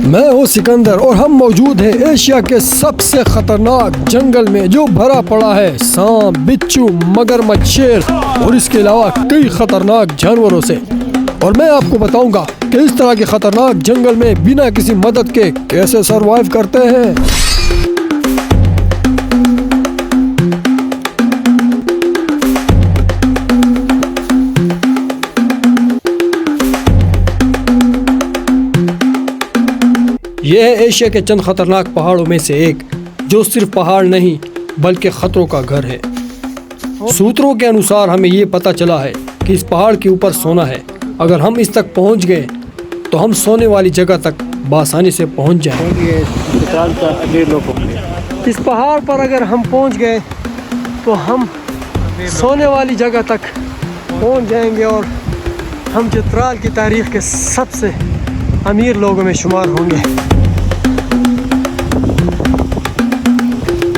मैं हूँ सिकंदर और हम मौजूद हैं एशिया के सबसे खतरनाक जंगल में जो भरा पड़ा है सांप, बिच्छू, मगरमच्छ, शेर और इसके अलावा कई खतरनाक जानवरों से। और मैं आपको बताऊंगा कि इस तरह के खतरनाक जंगल में बिना किसी मदद के कैसे सरवाइव करते हैं। यह है एशिया के चंद खतरनाक पहाड़ों में से एक, जो सिर्फ पहाड़ नहीं बल्कि खतरों का घर है। सूत्रों के अनुसार हमें ये पता चला है कि इस पहाड़ के ऊपर सोना है। अगर हम इस तक पहुंच गए तो हम सोने वाली जगह तक बासानी से पहुंच जाएंगे। इस पहाड़ पर अगर हम पहुंच गए तो हम सोने वाली जगह तक पहुंच जाएंगे और हम चित्राल की तारीख के सबसे अमीर लोगों में शुमार होंगे।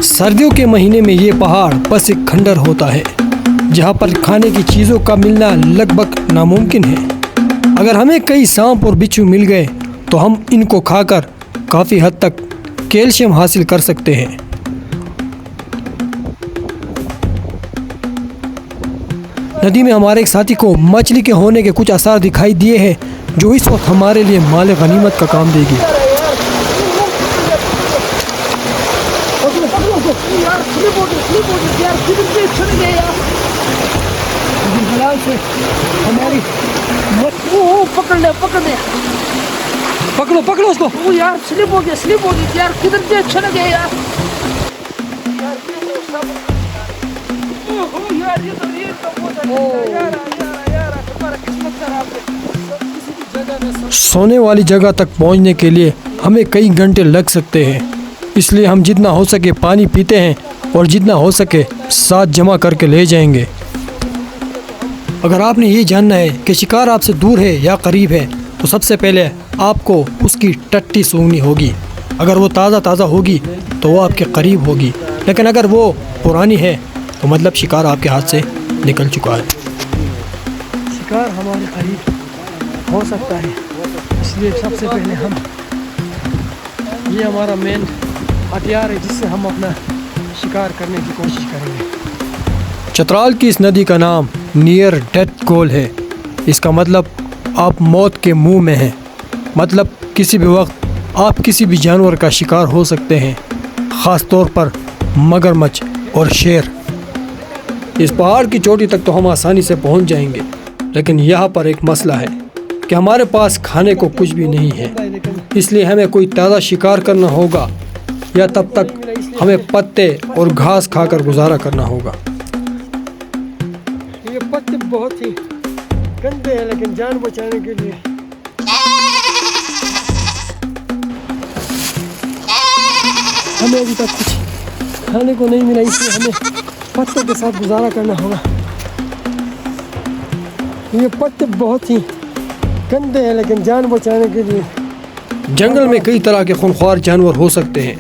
सर्दियों के महीने में ये पहाड़ बस एक खंडर होता है जहाँ पर खाने की चीज़ों का मिलना लगभग नामुमकिन है। अगर हमें कई सांप और बिच्छू मिल गए तो हम इनको खाकर काफ़ी हद तक कैल्शियम हासिल कर सकते हैं। नदी में हमारे एक साथी को मछली के होने के कुछ आसार दिखाई दिए हैं जो इस वक्त हमारे लिए माल गनीमत का काम देगी। पकड़ो पकड़ो उसको। वो यार स्लिप हो गया यार, किधर से अच्छा लगे यार। यार ये तो बहुत अच्छा यार हमारा किस्मत खराब है। सोने वाली जगह तक पहुंचने के लिए हमें कई घंटे लग सकते हैं, इसलिए हम जितना हो सके पानी पीते हैं और जितना हो सके साथ जमा करके ले जाएंगे। अगर आपने ये जानना है कि शिकार आपसे दूर है या करीब है तो सबसे पहले आपको उसकी टट्टी सूंघनी होगी। अगर वो ताज़ा होगी तो वो आपके करीब होगी, लेकिन अगर वो पुरानी है तो मतलब शिकार आपके हाथ से निकल चुका है। शिकार हमारे करीब हो सकता है, इसलिए सबसे पहले हम ये हमारा मेन हथियार है जिससे हम अपना शिकार करने की कोशिश करेंगे। चित्राल की इस नदी का नाम नियर डेथ गोल है। इसका मतलब आप मौत के मुंह में हैं, मतलब किसी भी वक्त आप किसी भी जानवर का शिकार हो सकते हैं, ख़ास तौर पर मगरमच्छ और शेर। इस पहाड़ की चोटी तक तो हम आसानी से पहुंच जाएंगे, लेकिन यहाँ पर एक मसला है कि हमारे पास खाने को कुछ भी नहीं है, इसलिए हमें कोई ताज़ा शिकार करना होगा या तब तक हमें पत्ते और घास खाकर गुजारा करना होगा। ये पत्ते बहुत ही गंदे हैं, लेकिन जान बचाने के लिए हमें अभी तक कुछ खाने को नहीं मिला, इसलिए हमें पत्तों के साथ गुजारा करना होगा। ये पत्ते बहुत ही गंदे हैं, लेकिन जान बचाने के लिए जंगल में कई तरह के खूंखार जानवर हो सकते हैं,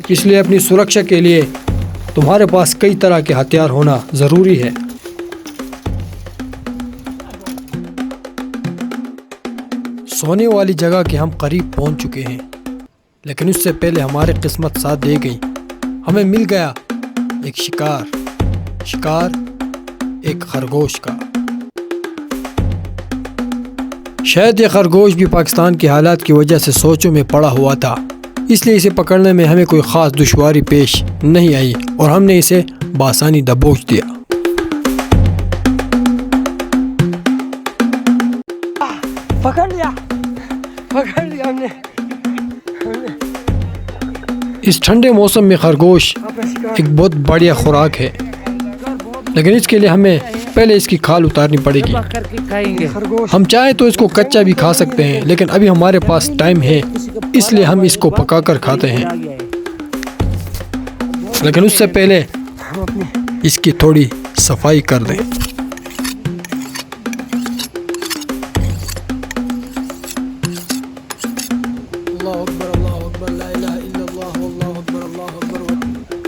इसलिए अपनी सुरक्षा के लिए तुम्हारे पास कई तरह के हथियार होना ज़रूरी है। सोने वाली जगह के हम करीब पहुंच चुके हैं, लेकिन उससे पहले हमारी किस्मत साथ दे गई। हमें मिल गया एक शिकार एक खरगोश का। शायद ये खरगोश भी पाकिस्तान के हालात की वजह से सोचों में पड़ा हुआ था, इसलिए इसे पकड़ने में हमें कोई ख़ास दुश्वारी पेश नहीं आई और हमने इसे बासानी दबोच दिया। पकड़ लिया हमने। इस ठंडे मौसम में खरगोश एक बहुत बढ़िया खुराक है, लेकिन इसके लिए हमें पहले इसकी खाल उतारनी पड़ेगी। हम चाहे तो इसको कच्चा भी खा सकते हैं, लेकिन अभी हमारे पास टाइम है, इसलिए हम इसको पकाकर खाते हैं। लेकिन उससे पहले इसकी थोड़ी सफाई कर दें।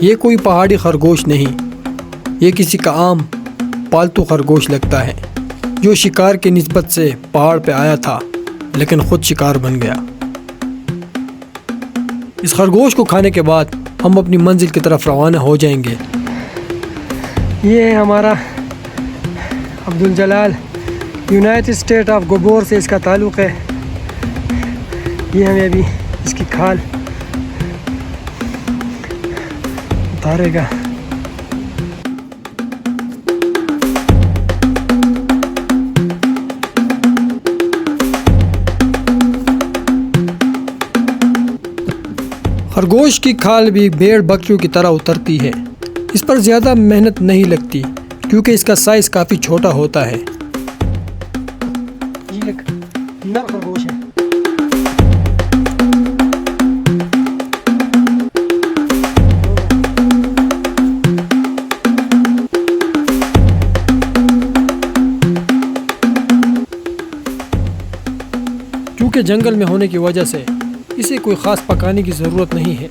ये कोई पहाड़ी खरगोश नहीं, ये किसी का आम पालतू खरगोश लगता है जो शिकार की निस्बत से पहाड़ पे आया था, लेकिन खुद शिकार बन गया। इस खरगोश को खाने के बाद हम अपनी मंजिल की तरफ रवाना हो जाएंगे। ये है हमारा अब्दुल जलाल, यूनाइटेड स्टेट ऑफ गोबोर से इसका ताल्लुक़ है। ये हमें अभी इसकी खाल उतारेगा। खरगोश की खाल भी भेड़ बकरियों की तरह उतरती है। इस पर ज़्यादा मेहनत नहीं लगती क्योंकि इसका साइज़ काफ़ी छोटा होता है। ये एक नर खरगोश है। क्योंकि जंगल में होने की वजह से इसे कोई ख़ास पकाने की ज़रूरत नहीं है।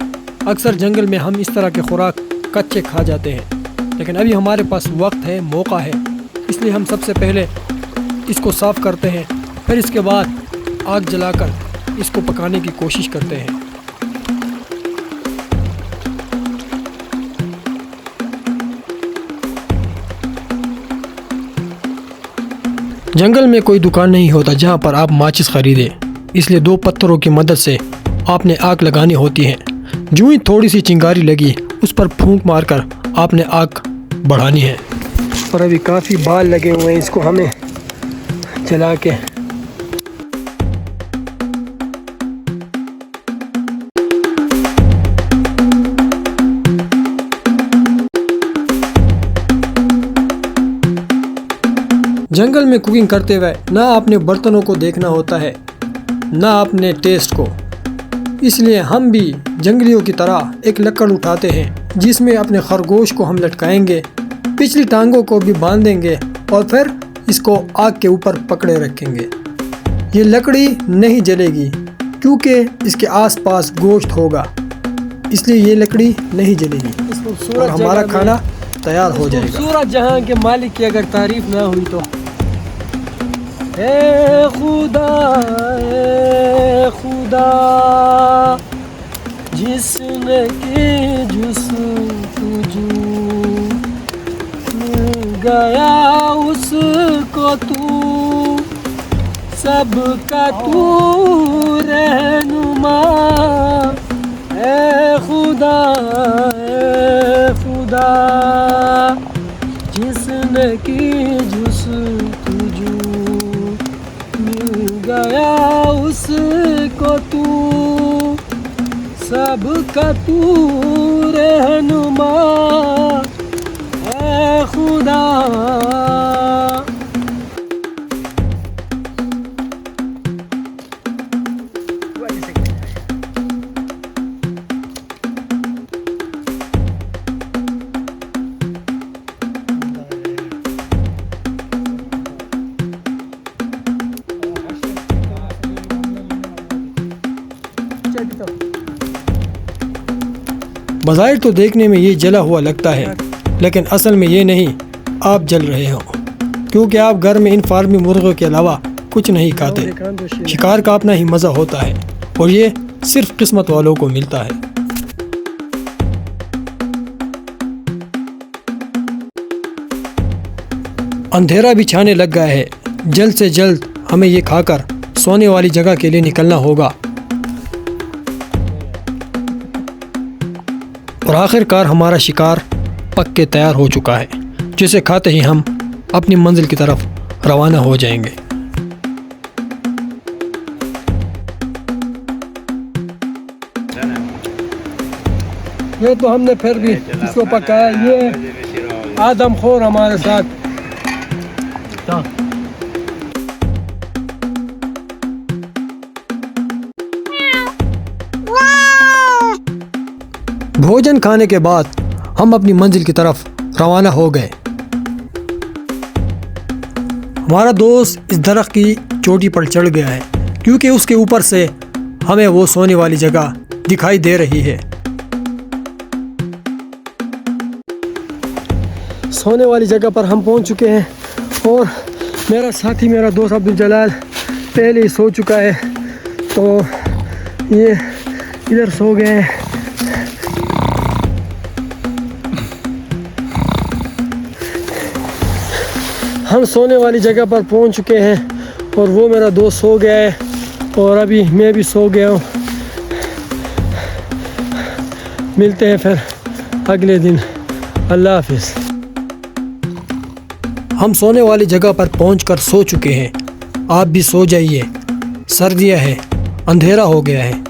अक्सर जंगल में हम इस तरह के खुराक कच्चे खा जाते हैं, लेकिन अभी हमारे पास वक्त है, मौका है, इसलिए हम सबसे पहले इसको साफ़ करते हैं, फिर इसके बाद आग जलाकर इसको पकाने की कोशिश करते हैं। जंगल में कोई दुकान नहीं होता जहाँ पर आप माचिस ख़रीदें, इसलिए 2 पत्थरों की मदद से आपने आग लगानी होती है। जो ही थोड़ी सी चिंगारी लगी उस पर फूंक मारकर आपने आग बढ़ानी है। और अभी काफ़ी बाल लगे हुए हैं, इसको हमें जला के जंगल में कुकिंग करते हुए ना आपने बर्तनों को देखना होता है ना आपने टेस्ट को, इसलिए हम भी जंगलियों की तरह एक लकड़ उठाते हैं जिसमें अपने खरगोश को हम लटकाएंगे, पिछली टांगों को भी बांध देंगे और फिर इसको आग के ऊपर पकड़े रखेंगे। ये लकड़ी नहीं जलेगी क्योंकि इसके आसपास गोश्त होगा, इसलिए ये लकड़ी नहीं जलेगी और हमारा खाना तैयार हो जाएगा। खूबसूरत जहां के मालिक की अगर तारीफ ना हुई तो ए खुदा जिसने की जुस्तजू मिल गया उसको तू, सबका तू रहनुमा। ए खुदा जिसने की जुस्तजू मिल गया उसको तू, सबका तू रहनुमा। ए खुदा बज़ाहिर तो देखने में ये जला हुआ लगता है, लेकिन असल में ये नहीं, आप जल रहे हो क्योंकि आप घर में इन फार्मी मुर्गों के अलावा कुछ नहीं खाते। शिकार का अपना ही मज़ा होता है और ये सिर्फ किस्मत वालों को मिलता है। अंधेरा भी छाने लग गया है, जल्द से जल्द हमें ये खाकर सोने वाली जगह के लिए निकलना होगा। और आखिरकार हमारा शिकार पक के तैयार हो चुका है, जिसे खाते ही हम अपनी मंजिल की तरफ रवाना हो जाएंगे। ये तो हमने फिर भी इसको पकाया। ये आदमखोर हमारे साथ भोजन खाने के बाद हम अपनी मंजिल की तरफ रवाना हो गए। हमारा दोस्त इस दरख्त की चोटी पर चढ़ गया है क्योंकि उसके ऊपर से हमें वो सोने वाली जगह दिखाई दे रही है। सोने वाली जगह पर हम पहुंच चुके हैं और मेरा साथी, मेरा दोस्त अब्दुल जलाल पहले ही सो चुका है। तो ये इधर सो गए हैं। हम सोने वाली जगह पर पहुंच चुके हैं और वो मेरा दोस्त सो गया है और अभी मैं भी सो गया हूँ। मिलते हैं फिर अगले दिन। अल्लाह हाफिज़। हम सोने वाली जगह पर पहुंचकर सो चुके हैं। आप भी सो जाइए, सर्दियाँ है, अंधेरा हो गया है।